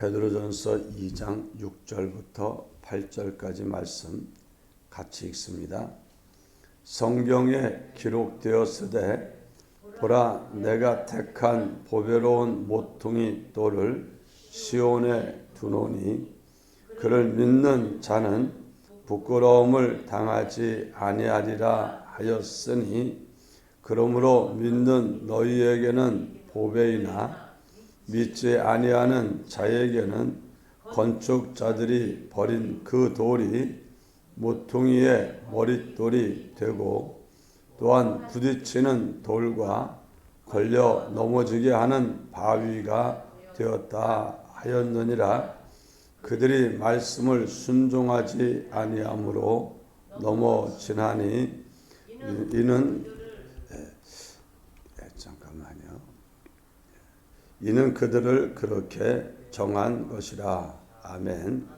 베드로전서 2장 6절부터 8절까지 말씀 같이 읽습니다. 성경에 기록되었으되 보라, 내가 택한 보배로운 모퉁이 돌을 시온에 두노니 그를 믿는 자는 부끄러움을 당하지 아니하리라 하였으니, 그러므로 믿는 너희에게는 보배이나 믿지 아니하는 자에게는 건축자들이 버린 그 돌이 모퉁이의 머릿돌이 되고, 또한 부딪히는 돌과 걸려 넘어지게 하는 바위가 되었다 하였느니라. 그들이 말씀을 순종하지 아니함으로 넘어지나니 이는 그들을 그렇게 정한 것이라. 아멘.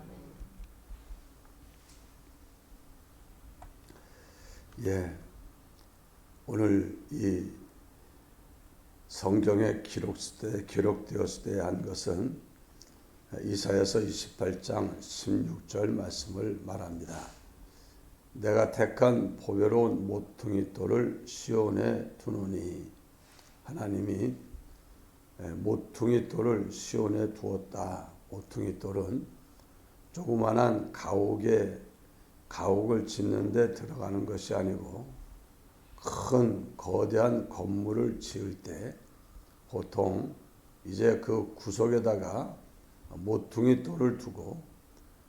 오늘 이 성경에 기록되었을 때 한 것은 이사야서 28장 16절 말씀을 말합니다. 내가 택한 보배로운 모퉁이 돌을 시온에 두노니, 하나님이 모퉁이 돌을 시온에 두었다. 모퉁이 돌은 조그만한 가옥을 짓는 데 들어가는 것이 아니고, 큰 거대한 건물을 지을 때 보통 이제 그 구석에다가 모퉁이 돌을 두고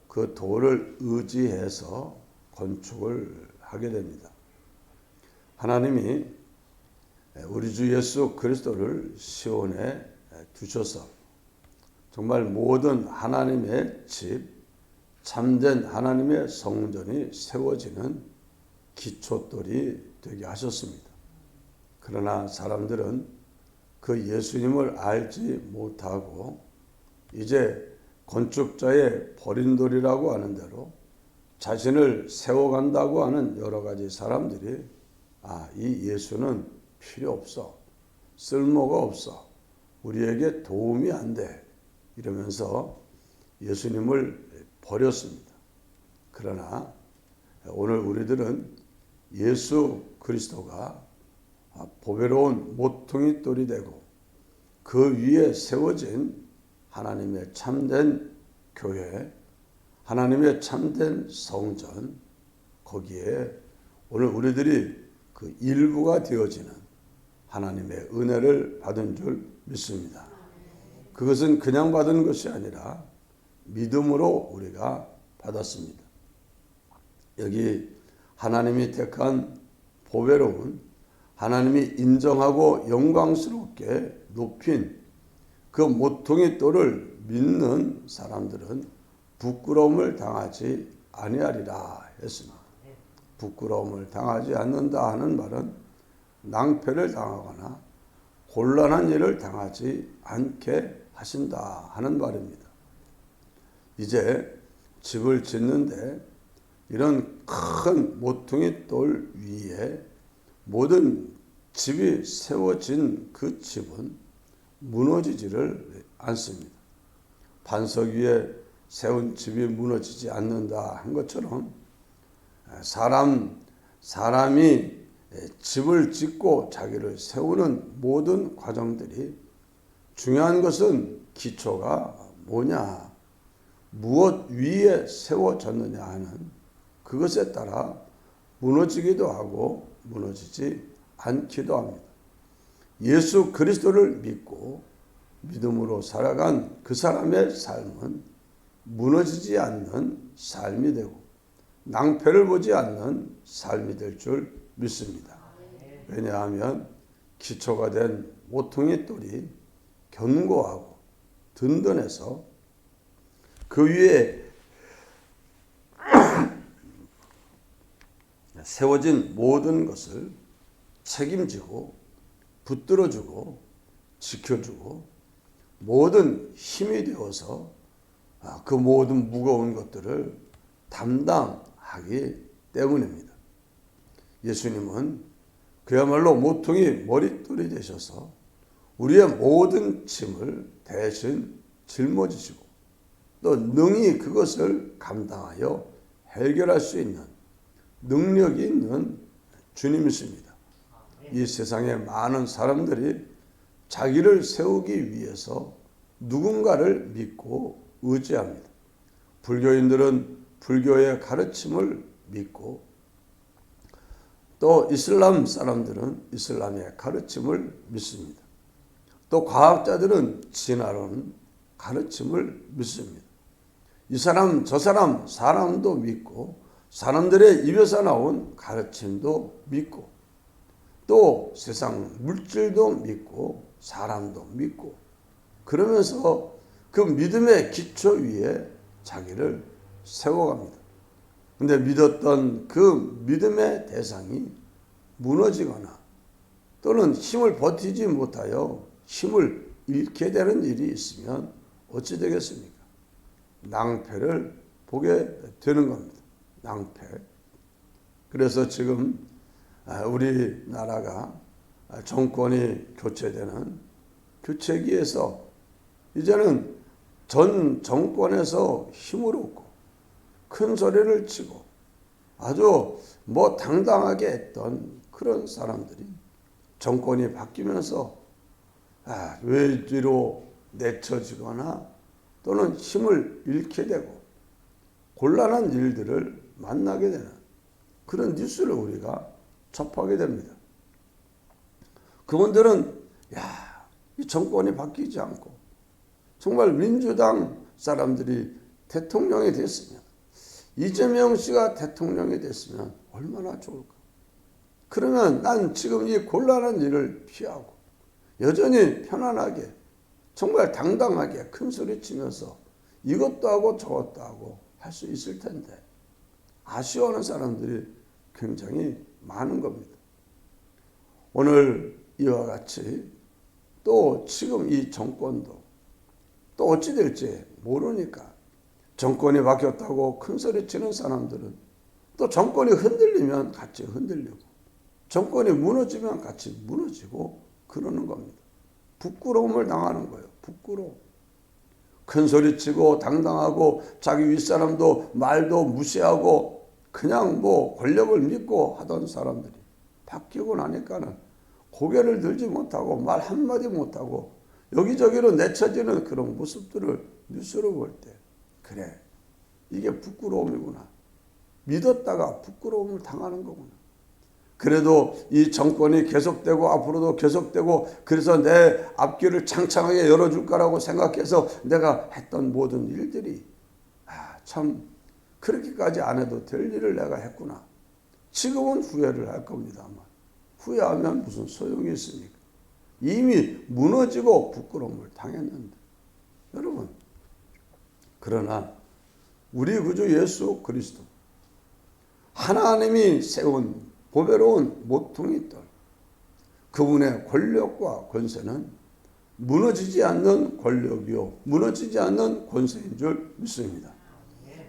그 돌을 의지해서 건축을 하게 됩니다. 하나님이 우리 주 예수 그리스도를 시온에 두셔서 정말 모든 하나님의 집, 참된 하나님의 성전이 세워지는 기초돌이 되게 하셨습니다. 그러나 사람들은 그 예수님을 알지 못하고 이제 건축자의 버린 돌이라고 하는 대로 자신을 세워간다고 하는 여러 가지 사람들이 이 예수는 필요 없어, 쓸모가 없어, 우리에게 도움이 안 돼, 이러면서 예수님을 버렸습니다. 그러나 오늘 우리들은 예수 그리스도가 보배로운 모퉁이 돌이 되고 그 위에 세워진 하나님의 참된 교회, 하나님의 참된 성전, 거기에 오늘 우리들이 그 일부가 되어지는 하나님의 은혜를 받은 줄 믿습니다. 그것은 그냥 받은 것이 아니라 믿음으로 우리가 받았습니다. 여기 하나님이 택한 보배로운, 하나님이 인정하고 영광스럽게 높인 그 모퉁이 돌을 믿는 사람들은 부끄러움을 당하지 아니하리라 했습니다. 부끄러움을 당하지 않는다 하는 말은 낭패를 당하거나 곤란한 일을 당하지 않게 하신다 하는 말입니다. 이제 집을 짓는데 이런 큰 모퉁이 돌 위에 모든 집이 세워진 그 집은 무너지지를 않습니다. 반석 위에 세운 집이 무너지지 않는다 한 것처럼 사람이 집을 짓고 자기를 세우는 모든 과정들이, 중요한 것은 기초가 뭐냐, 무엇 위에 세워졌느냐 하는 그것에 따라 무너지기도 하고 무너지지 않기도 합니다. 예수 그리스도를 믿고 믿음으로 살아간 그 사람의 삶은 무너지지 않는 삶이 되고 낭패를 보지 않는 삶이 될 줄 믿습니다. 왜냐하면 기초가 된 모퉁이 돌이 견고하고 든든해서 그 위에 세워진 모든 것을 책임지고 붙들어주고 지켜주고 모든 힘이 되어서 그 모든 무거운 것들을 담당하기 때문입니다. 예수님은 그야말로 모퉁이 머릿돌이 되셔서 우리의 모든 짐을 대신 짊어지시고 또 능히 그것을 감당하여 해결할 수 있는 능력이 있는 주님이십니다. 이 세상에 많은 사람들이 자기를 세우기 위해서 누군가를 믿고 의지합니다. 불교인들은 불교의 가르침을 믿고 또 이슬람 사람들은 이슬람의 가르침을 믿습니다. 또 과학자들은 진화론 가르침을 믿습니다. 이 사람 저 사람 사람도 믿고 사람들의 입에서 나온 가르침도 믿고 또 세상 물질도 믿고 사람도 믿고 그러면서 그 믿음의 기초 위에 자기를 세워갑니다. 근데 믿었던 그 믿음의 대상이 무너지거나 또는 힘을 버티지 못하여 힘을 잃게 되는 일이 있으면 어찌 되겠습니까? 낭패를 보게 되는 겁니다. 낭패. 그래서 지금 우리나라가 정권이 교체되는 교체기에서 이제는 전 정권에서 힘을 얻고 큰 소리를 치고 아주 당당하게 했던 그런 사람들이 정권이 바뀌면서 외지로 내쳐지거나 또는 힘을 잃게 되고 곤란한 일들을 만나게 되는 그런 뉴스를 우리가 접하게 됩니다. 그분들은 이 정권이 바뀌지 않고 정말 민주당 사람들이 대통령이 됐으면 이재명 씨가 대통령이 됐으면 얼마나 좋을까. 그러면 난 지금 이 곤란한 일을 피하고 여전히 편안하게 정말 당당하게 큰 소리 치면서 이것도 하고 저것도 하고 할 수 있을 텐데 아쉬워하는 사람들이 굉장히 많은 겁니다. 오늘 이와 같이 또 지금 이 정권도 또 어찌 될지 모르니까 정권이 바뀌었다고 큰 소리 치는 사람들은 또 정권이 흔들리면 같이 흔들리고 정권이 무너지면 같이 무너지고 그러는 겁니다. 부끄러움을 당하는 거예요. 부끄러움. 큰 소리 치고 당당하고 자기 윗사람도 말도 무시하고 그냥 권력을 믿고 하던 사람들이 바뀌고 나니까는 고개를 들지 못하고 말 한마디 못하고 여기저기로 내쳐지는 그런 모습들을 뉴스로 볼 때 그래 이게 부끄러움이구나. 믿었다가 부끄러움을 당하는 거구나. 그래도 이 정권이 계속되고 앞으로도 계속되고 그래서 내 앞길을 창창하게 열어줄 거라고 생각해서 내가 했던 모든 일들이 참 그렇게까지 안 해도 될 일을 내가 했구나. 지금은 후회를 할 겁니다만 후회하면 무슨 소용이 있습니까? 이미 무너지고 부끄러움을 당했는데 여러분 그러나 우리 구주 예수 그리스도 하나님이 세운 보배로운 모퉁이 돌 그분의 권력과 권세는 무너지지 않는 권력이요 무너지지 않는 권세인 줄 믿습니다.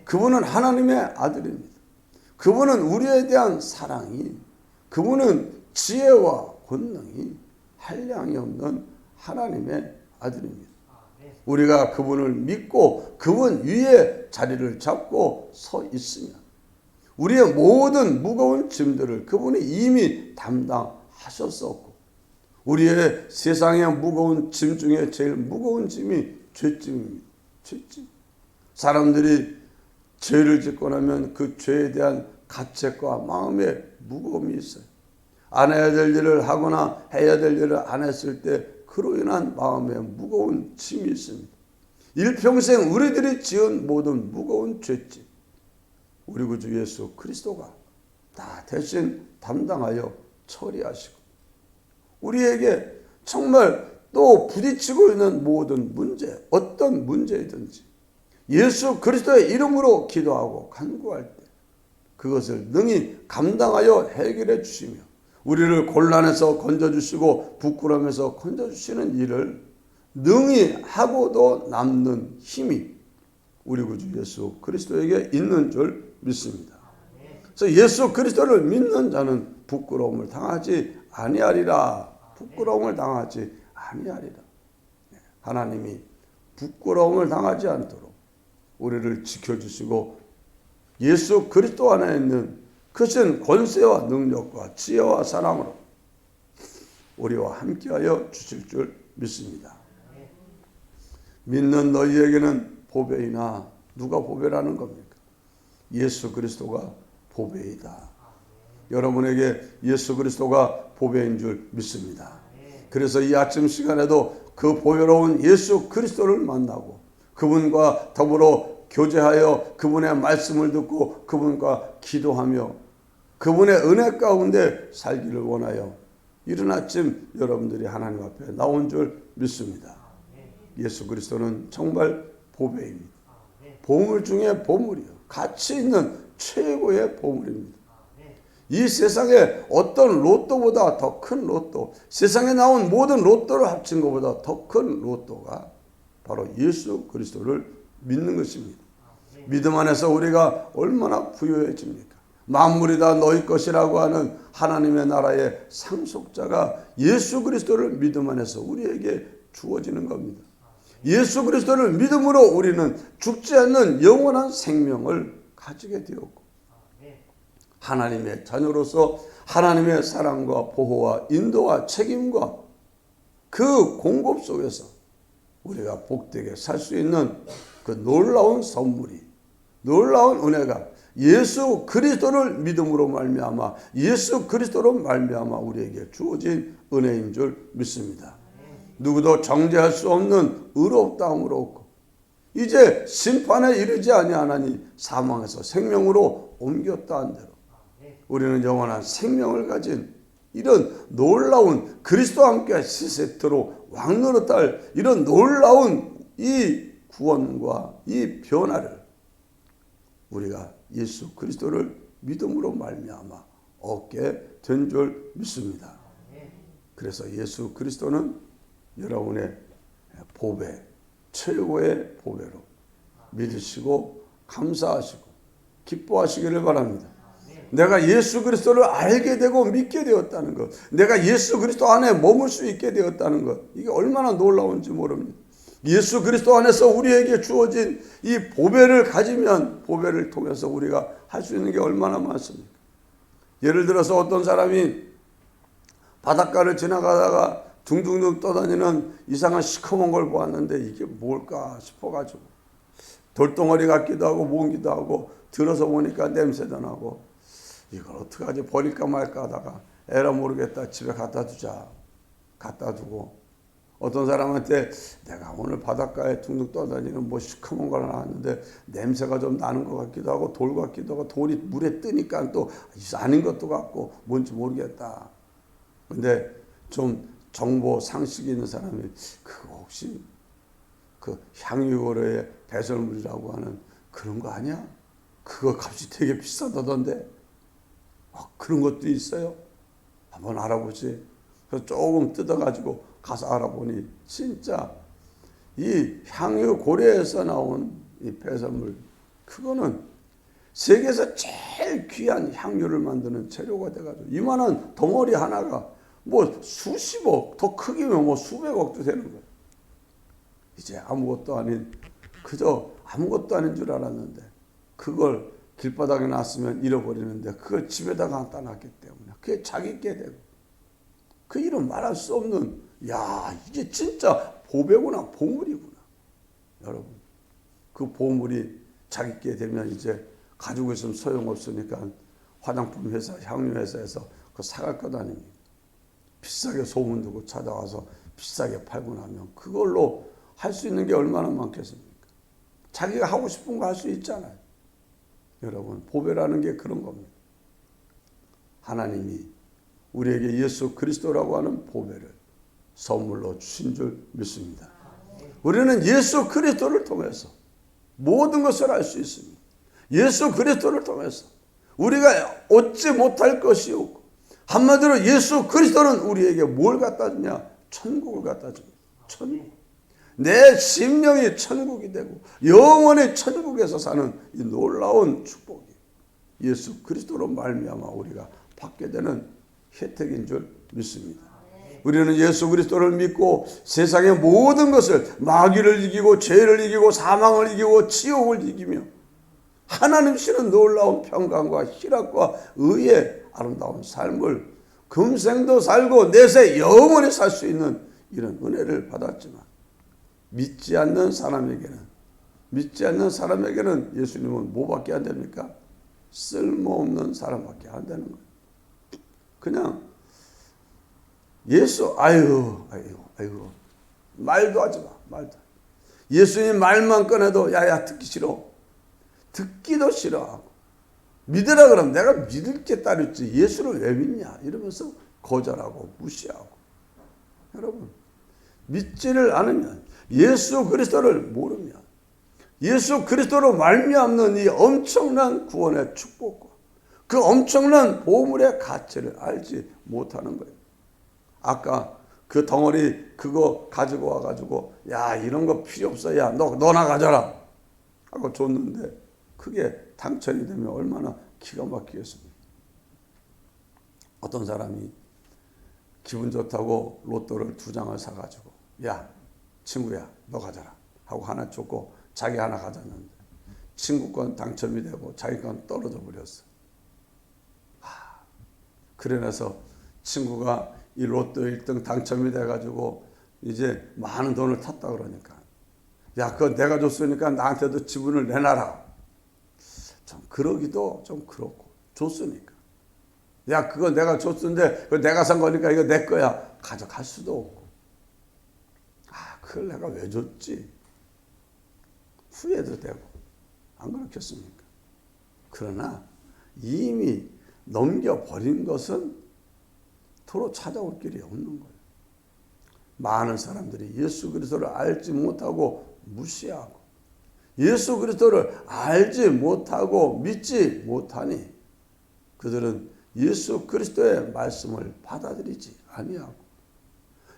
그분은 하나님의 아들입니다. 그분은 우리에 대한 사랑이 그분은 지혜와 권능이 한량이 없는 하나님의 아들입니다. 우리가 그분을 믿고 그분 위에 자리를 잡고 서 있으면 우리의 모든 무거운 짐들을 그분이 이미 담당하셨었고 우리의 세상의 무거운 짐 중에 제일 무거운 짐이 죄짐입니다. 죄짐. 사람들이 죄를 짓고 나면 그 죄에 대한 가책과 마음의 무거움이 있어요. 안 해야 될 일을 하거나 해야 될 일을 안 했을 때 그로 인한 마음의 무거운 짐이 있습니다. 일평생 우리들이 지은 모든 무거운 죄짐 우리 구주 예수 그리스도가 다 대신 담당하여 처리하시고 우리에게 정말 또 부딪히고 있는 모든 문제 어떤 문제이든지 예수 그리스도의 이름으로 기도하고 간구할 때 그것을 능히 감당하여 해결해 주시며 우리를 곤란해서 건져주시고 부끄러움에서 건져주시는 일을 능히 하고도 남는 힘이 우리 구주 예수 그리스도에게 있는 줄 믿습니다. 그래서 예수 그리스도를 믿는 자는 부끄러움을 당하지 아니하리라. 부끄러움을 당하지 아니하리라. 하나님이 부끄러움을 당하지 않도록 우리를 지켜주시고 예수 그리스도 안에 있는 크신 권세와 능력과 지혜와 사랑으로 우리와 함께하여 주실 줄 믿습니다. 믿는 너희에게는 보배이나 누가 보배라는 겁니까? 예수 그리스도가 보배이다. 여러분에게 예수 그리스도가 보배인 줄 믿습니다. 그래서 이 아침 시간에도 그 보배로운 예수 그리스도를 만나고 그분과 더불어 교제하여 그분의 말씀을 듣고 그분과 기도하며 그분의 은혜 가운데 살기를 원하여 이른 아침 여러분들이 하나님 앞에 나온 줄 믿습니다. 예수 그리스도는 정말 보배입니다. 보물 중에 보물이요. 가치 있는 최고의 보물입니다. 이 세상에 어떤 로또보다 더 큰 로또, 세상에 나온 모든 로또를 합친 것보다 더 큰 로또가 바로 예수 그리스도를 믿는 것입니다. 믿음 안에서 우리가 얼마나 부유해집니까? 만물이 다 너희 것이라고 하는 하나님의 나라의 상속자가 예수 그리스도를 믿음 안에서 우리에게 주어지는 겁니다. 예수 그리스도를 믿음으로 우리는 죽지 않는 영원한 생명을 가지게 되었고 하나님의 자녀로서 하나님의 사랑과 보호와 인도와 책임과 그 공급 속에서 우리가 복되게 살 수 있는 그 놀라운 선물이, 놀라운 은혜가 예수 그리스도를 믿음으로 말미암아 예수 그리스도로 말미암아 우리에게 주어진 은혜인 줄 믿습니다. 누구도 정죄할 수 없는 의롭다함으로 얻고 이제 심판에 이르지 아니하나니 사망에서 생명으로 옮겼다 한 대로 우리는 영원한 생명을 가진 이런 놀라운 그리스도와 함께 시세트로 왕노릇할 이런 놀라운 이 구원과 이 변화를 우리가 예수 그리스도를 믿음으로 말미암아 얻게 된 줄 믿습니다. 그래서 예수 그리스도는 여러분의 보배, 최고의 보배로 믿으시고 감사하시고 기뻐하시기를 바랍니다. 내가 예수 그리스도를 알게 되고 믿게 되었다는 것, 내가 예수 그리스도 안에 머물 수 있게 되었다는 것, 이게 얼마나 놀라운지 모릅니다. 예수 그리스도 안에서 우리에게 주어진 이 보배를 가지면 보배를 통해서 우리가 할 수 있는 게 얼마나 많습니까? 예를 들어서 어떤 사람이 바닷가를 지나가다가 둥둥둥 떠다니는 이상한 시커먼 걸 보았는데 이게 뭘까 싶어가지고 돌덩어리 같기도 하고 뭔기도 하고 들어서 보니까 냄새도 나고 이걸 어떡하지 버릴까 말까 하다가 에라 모르겠다 집에 갖다 두자. 갖다 두고 어떤 사람한테 내가 오늘 바닷가에 둥둥 떠다니는 뭐 시커먼 걸 나왔는데 냄새가 좀 나는 것 같기도 하고 돌 같기도 하고 돌이 물에 뜨니까 또 아닌 것도 같고 뭔지 모르겠다. 근데 좀 정보 상식이 있는 사람이 그거 혹시 그 향유고래의 배설물이라고 하는 그런 거 아니야? 그거 값이 되게 비싸다던데. 그런 것도 있어요. 한번 알아보지. 그래서 조금 뜯어가지고 가서 알아보니 진짜 이 향유고래에서 나온 이 배설물 그거는 세계에서 제일 귀한 향유를 만드는 재료가 돼가지고 이만한 덩어리 하나가 뭐 수십억, 더 크기면 뭐 수백억도 되는 거예요. 이제 아무것도 아닌 그저 아무것도 아닌 줄 알았는데 그걸 길바닥에 놨으면 잃어버리는데 그걸 집에다가 갖다 놨기 때문에 그게 자기께 되고 그 이름 말할 수 없는 야 이게 진짜 보배구나 보물이구나. 여러분 그 보물이 자기께 되면 이제 가지고 있으면 소용없으니까 화장품 회사, 향유 회사에서 그 사갈 것 아닙니까? 비싸게 소문 듣고 찾아와서 비싸게 팔고 나면 그걸로 할 수 있는 게 얼마나 많겠습니까? 자기가 하고 싶은 거 할 수 있잖아요. 여러분 보배라는 게 그런 겁니다. 하나님이 우리에게 예수 그리스도라고 하는 보배를 선물로 주신 줄 믿습니다. 우리는 예수 그리스도를 통해서 모든 것을 알 수 있습니다. 예수 그리스도를 통해서 우리가 얻지 못할 것이 없고 한마디로 예수 그리스도는 우리에게 뭘 갖다 주냐? 천국을 갖다 줍니다. 천국. 내 심령이 천국이 되고 영원히 천국에서 사는 이 놀라운 축복이 예수 그리스도로 말미암아 우리가 받게 되는 혜택인 줄 믿습니다. 우리는 예수 그리스도를 믿고 세상의 모든 것을, 마귀를 이기고 죄를 이기고 사망을 이기고 지옥을 이기며 하나님 주시는 놀라운 평강과 희락과 의의 아름다운 삶을 금생도 살고 내세 영원히 살 수 있는 이런 은혜를 받았지만 믿지 않는 사람에게는 예수님은 뭐밖에 안 됩니까? 쓸모없는 사람밖에 안 되는 거예요. 그냥 예수 아이고 말도 하지 마. 말도. 예수님 말만 꺼내도 야야 듣기 싫어. 듣기도 싫어하고 믿으라 그러면 내가 믿을 게 따로 있지 예수를 왜 믿냐 이러면서 거절하고 무시하고. 여러분 믿지를 않으면 예수 그리스도를 모르면 예수 그리스도로 말미암는 이 엄청난 구원의 축복과 그 엄청난 보물의 가치를 알지 못하는 거예요. 아까 그 덩어리 그거 가지고 와가지고 야 이런 거 필요 없어 야 너나 가져라 하고 줬는데 그게 당첨이 되면 얼마나 기가 막히겠습니까? 어떤 사람이 기분 좋다고 로또를 2장을 사가지고 야 친구야 너 가져라 하고 하나 줬고 자기 하나 가졌는데 친구 건 당첨이 되고 자기 건 떨어져 버렸어. 그래서 친구가 이 로또 1등 당첨이 돼가지고 이제 많은 돈을 탔다 그러니까 야 그거 내가 줬으니까 나한테도 지분을 내놔라. 좀 그러기도 좀 그렇고 줬으니까 야 그거 내가 줬는데 그거 내가 산 거니까 이거 내 거야 가져갈 수도 없고 그걸 내가 왜 줬지 후회도 되고 안 그렇겠습니까? 그러나 이미 넘겨버린 것은 도로 찾아올 길이 없는 거예요. 많은 사람들이 예수 그리스도를 알지 못하고 무시하고 예수 그리스도를 알지 못하고 믿지 못하니 그들은 예수 그리스도의 말씀을 받아들이지 아니하고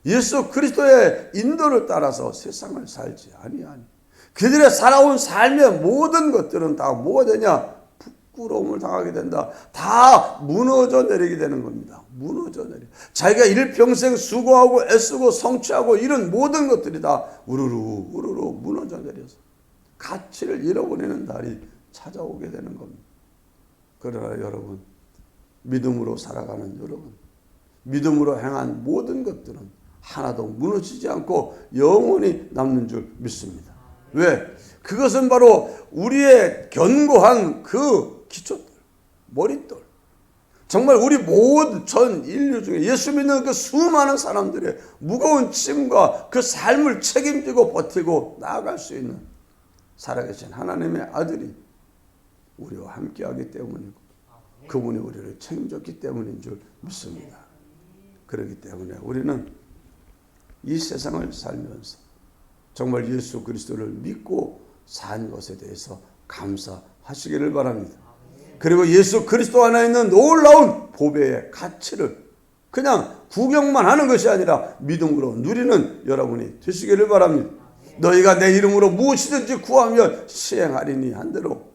예수 그리스도의 인도를 따라서 세상을 살지 아니하니 그들의 살아온 삶의 모든 것들은 다 뭐가 되냐? 부끄러움을 당하게 된다. 다 무너져 내리게 되는 겁니다. 무너져 내리. 자기가 일평생 수고하고 애쓰고 성취하고 이런 모든 것들이 다 우르르 무너져 내려서 가치를 잃어버리는 날이 찾아오게 되는 겁니다. 그러나 여러분 믿음으로 살아가는 여러분 믿음으로 행한 모든 것들은 하나도 무너지지 않고 영원히 남는 줄 믿습니다. 왜? 그것은 바로 우리의 견고한 그 기초돌, 머릿돌. 정말 우리 모든 전 인류 중에 예수 믿는 그 수많은 사람들의 무거운 짐과 그 삶을 책임지고 버티고 나아갈 수 있는 살아계신 하나님의 아들이 우리와 함께하기 때문이고 그분이 우리를 책임졌기 때문인 줄 믿습니다. 그렇기 때문에 우리는 이 세상을 살면서 정말 예수 그리스도를 믿고 산 것에 대해서 감사하시기를 바랍니다. 그리고 예수 그리스도 안에 있는 놀라운 보배의 가치를 그냥 구경만 하는 것이 아니라 믿음으로 누리는 여러분이 되시기를 바랍니다. 너희가 내 이름으로 무엇이든지 구하면 시행하리니 한대로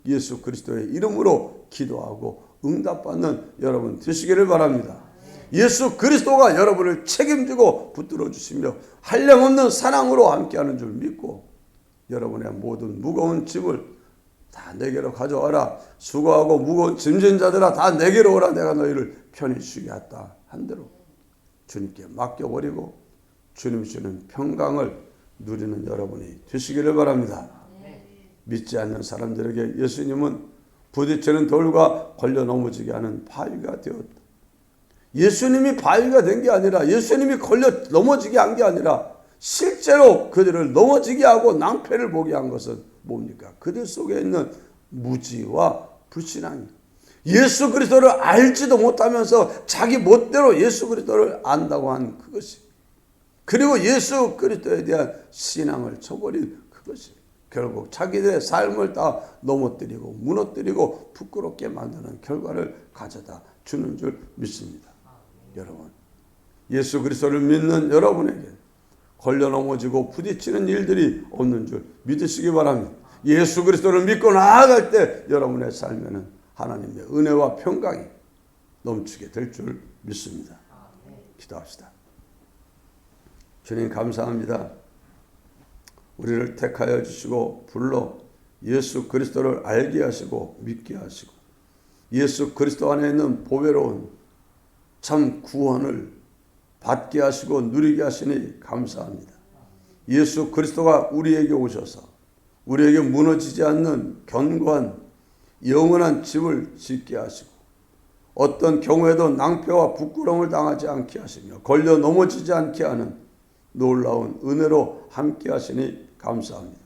예수 그리스도의 이름으로 기도하고 응답받는 여러분 되시기를 바랍니다. 예수 그리스도가 여러분을 책임지고 붙들어 주시며 한량없는 사랑으로 함께하는 줄 믿고 여러분의 모든 무거운 짐을 다 내게로 가져와라. 수고하고 무거운 짐진 자들아 다 내게로 오라. 내가 너희를 편히 쉬게 했다 한대로 주님께 맡겨버리고 주님 주는 평강을 누리는 여러분이 되시기를 바랍니다. 믿지 않는 사람들에게 예수님은 부딪히는 돌과 걸려 넘어지게 하는 바위가 되었다. 예수님이 바위가 된 게 아니라 예수님이 걸려 넘어지게 한 게 아니라 실제로 그들을 넘어지게 하고 낭패를 보게 한 것은 뭡니까? 그들 속에 있는 무지와 불신앙입니다. 예수 그리스도를 알지도 못하면서 자기 멋대로 예수 그리스도를 안다고 한 그것이 그리고 예수 그리스도에 대한 신앙을 저버린 그것이 결국 자기들의 삶을 다 넘어뜨리고 무너뜨리고 부끄럽게 만드는 결과를 가져다 주는 줄 믿습니다. 여러분 예수 그리스도를 믿는 여러분에게 걸려 넘어지고 부딪히는 일들이 없는 줄 믿으시기 바랍니다. 예수 그리스도를 믿고 나아갈 때 여러분의 삶에는 하나님의 은혜와 평강이 넘치게 될 줄 믿습니다. 기도합시다. 주님 감사합니다. 우리를 택하여 주시고 불러 예수 그리스도를 알게 하시고 믿게 하시고 예수 그리스도 안에 있는 보배로운 참 구원을 받게 하시고 누리게 하시니 감사합니다. 예수 그리스도가 우리에게 오셔서 우리에게 무너지지 않는 견고한 영원한 집을 짓게 하시고 어떤 경우에도 낭패와 부끄러움을 당하지 않게 하시며 걸려 넘어지지 않게 하는 놀라운 은혜로 함께 하시니 감사합니다.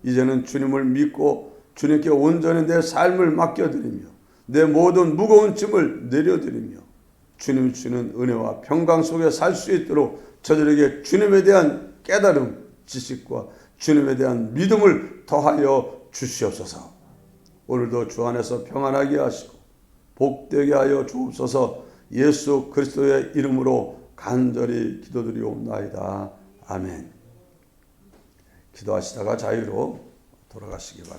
이제는 주님을 믿고 주님께 온전히 내 삶을 맡겨드리며 내 모든 무거운 짐을 내려드리며 주님이 주는 은혜와 평강 속에 살 수 있도록 저들에게 주님에 대한 깨달음, 지식과 주님에 대한 믿음을 더하여 주시옵소서. 오늘도 주 안에서 평안하게 하시고 복되게 하여 주옵소서. 예수 그리스도의 이름으로 간절히 기도드리옵나이다. 아멘. 기도하시다가 자유로 돌아가시기 바랍니다.